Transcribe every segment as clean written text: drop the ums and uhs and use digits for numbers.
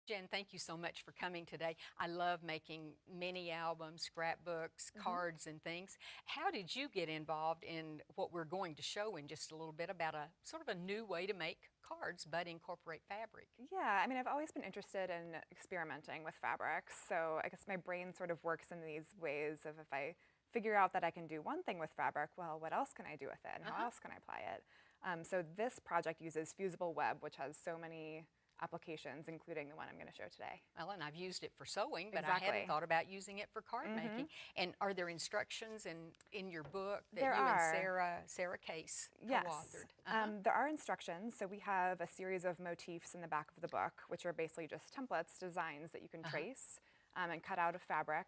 Jen, thank you so much for coming today. I love making mini albums, scrapbooks, cards, and things. How did you get involved in what we're going to show in just a little bit about a sort of a new way to make cards but incorporate fabric? Yeah, I mean, I've always been interested in experimenting with fabrics, so I guess my brain sort of works in these ways of if I figure out that I can do one thing with fabric, well, what else can I do with it, and how else can I apply it? So this project uses Fusible web, which has so many applications, including the one I'm going to show today. Well, and I've used it for sewing, but I Exactly. hadn't thought about using it for card making. And are there instructions in your book that There you are. and Sarah Case Yes. co-authored? There are instructions. So we have a series of motifs in the back of the book, which are basically just templates, designs that you can trace and cut out of fabric.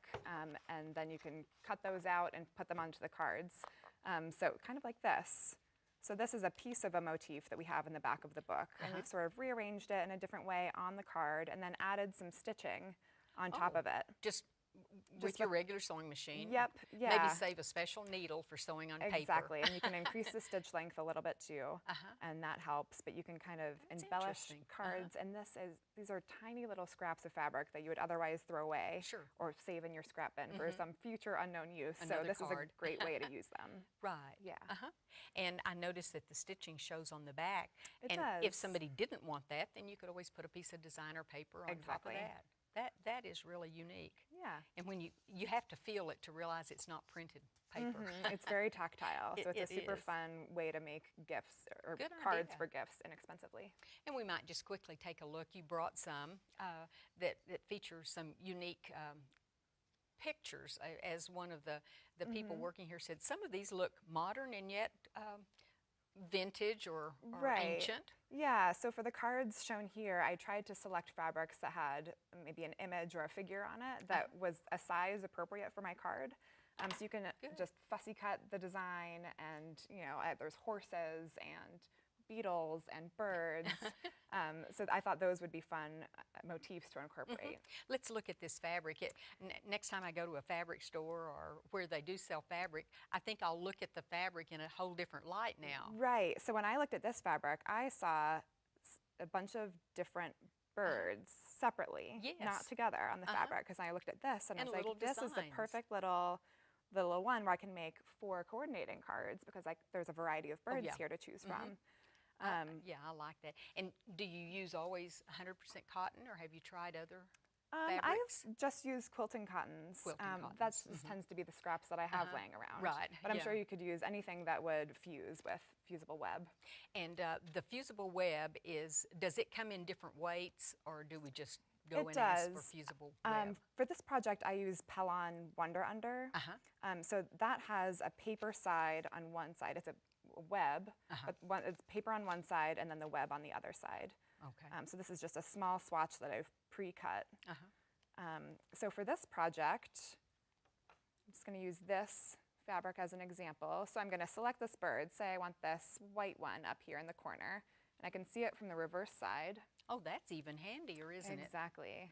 And then you can cut those out and put them onto the cards. So kind of like this. So this is a piece of a motif that we have in the back of the book. And we've sort of rearranged it in a different way on the card and then added some stitching on top of it. Just with your regular sewing machine? Yep, yeah. Maybe save a special needle for sewing on paper. Exactly, and you can increase the stitch length a little bit too, and that helps, but you can kind of embellish cards, and these are tiny little scraps of fabric that you would otherwise throw away or save in your scrap bin for some future unknown use, so this is a great way to use them. Right. Yeah. And I noticed that the stitching shows on the back, It and does. if somebody didn't want that, then you could always put a piece of designer paper on top of that. That is really unique. Yeah. And when you have to feel it to realize it's not printed paper. It's very tactile, so it's a super is. fun way to make gifts or Good cards idea. for gifts inexpensively. And we might just quickly take a look. You brought some that feature some unique pictures. As one of the people working here said, some of these look modern and yet vintage or ancient. Yeah, so for the cards shown here, I tried to select fabrics that had maybe an image or a figure on it that was a size appropriate for my card. So you can just fussy cut the design, and there's horses and beetles and birds. So I thought those would be fun motifs to incorporate. Let's look at this fabric. Next time I go to a fabric store or where they do sell fabric, I think I'll look at the fabric in a whole different light now. Right. So when I looked at this fabric, I saw a bunch of different birds separately, not together on the fabric, because I looked at this and I was like, this is the perfect little one where I can make 4 coordinating cards because there's a variety of birds here to choose from. Yeah, I like that. And do you use always 100% cotton, or have you tried other fabrics? I've just used quilting cottons. That just tends to be the scraps that I have laying around. Right. But I'm sure you could use anything that would fuse with Fusible web. And the Fusible web does it come in different weights, or do we just go in and ask for Fusible web? For this project, I use Pellon Wonder Under. So that has a paper side on one side. It's a web, but it's paper on one side and then the web on the other side. Okay. So this is just a small swatch that I've pre-cut. So for this project, I'm just going to use this fabric as an example. So I'm going to select this bird. Say I want this white one up here in the corner, and I can see it from the reverse side. Oh, that's even handier, isn't it? Exactly.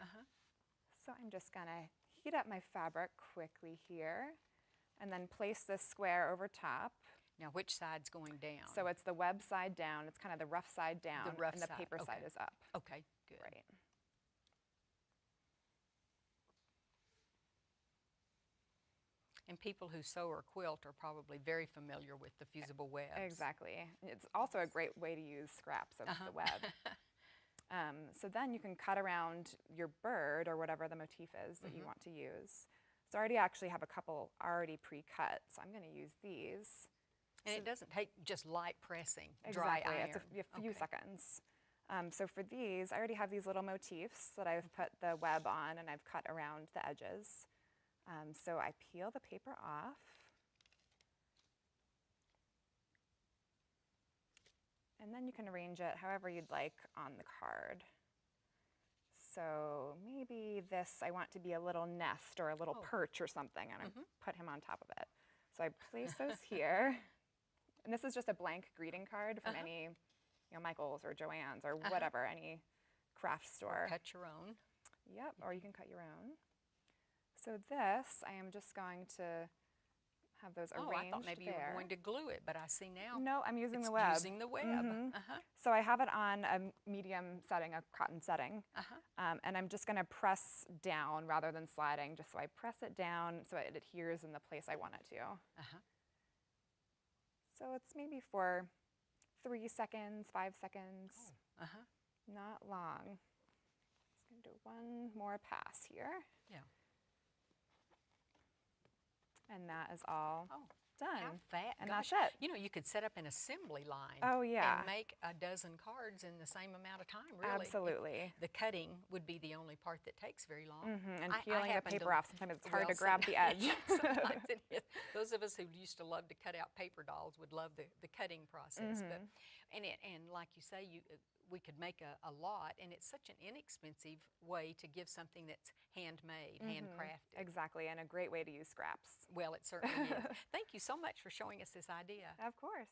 So I'm just going to heat up my fabric quickly here, and then place this square over top. Now, which side's going down? So it's the web side down. It's kind of the rough side down, and the paper side is up. Okay, good. Right. And people who sew or quilt are probably very familiar with the Fusible webs. Exactly. It's also a great way to use scraps of the web. So then you can cut around your bird or whatever the motif is that you want to use. So I already actually have a couple already pre-cut, so I'm going to use these. And it doesn't take just light pressing, exactly. dry iron. It's a few seconds. So for these, I already have these little motifs that I've put the web on and I've cut around the edges. So I peel the paper off. And then you can arrange it however you'd like on the card. So maybe this, I want to be a little nest or a little perch or something, and I put him on top of it. So I place those here. And this is just a blank greeting card from any, Michael's or Joann's or whatever, any craft store. Or cut your own. Yep, or you can cut your own. So this, I am just going to have those Oh, arranged I thought maybe you there. were going to glue it, but I see now No, I'm using it's the web. using the web. Uh-huh. So I have it on a medium setting, a cotton setting, and I'm just going to press down rather than sliding, just so I press it down so it adheres in the place I want it to. So it's maybe for 3 seconds, 5 seconds, not long. Just going to do one more pass here. Yeah. And that is all done. How fast. And Gosh, that's it. You know, you could set up an assembly line. Oh, yeah. And make a dozen cards in the same amount of time, really. Absolutely. The cutting would be the only part that takes very long. And peeling the paper off, sometimes it's hard to grab the edge. Sometimes it is. Those of us who used to love to cut out paper dolls would love the cutting process. But, and like you say, we could make a lot, and it's such an inexpensive way to give something that's handmade, handcrafted. Exactly, and a great way to use scraps. Well, it certainly is. Thank you so much for showing us this idea. Of course.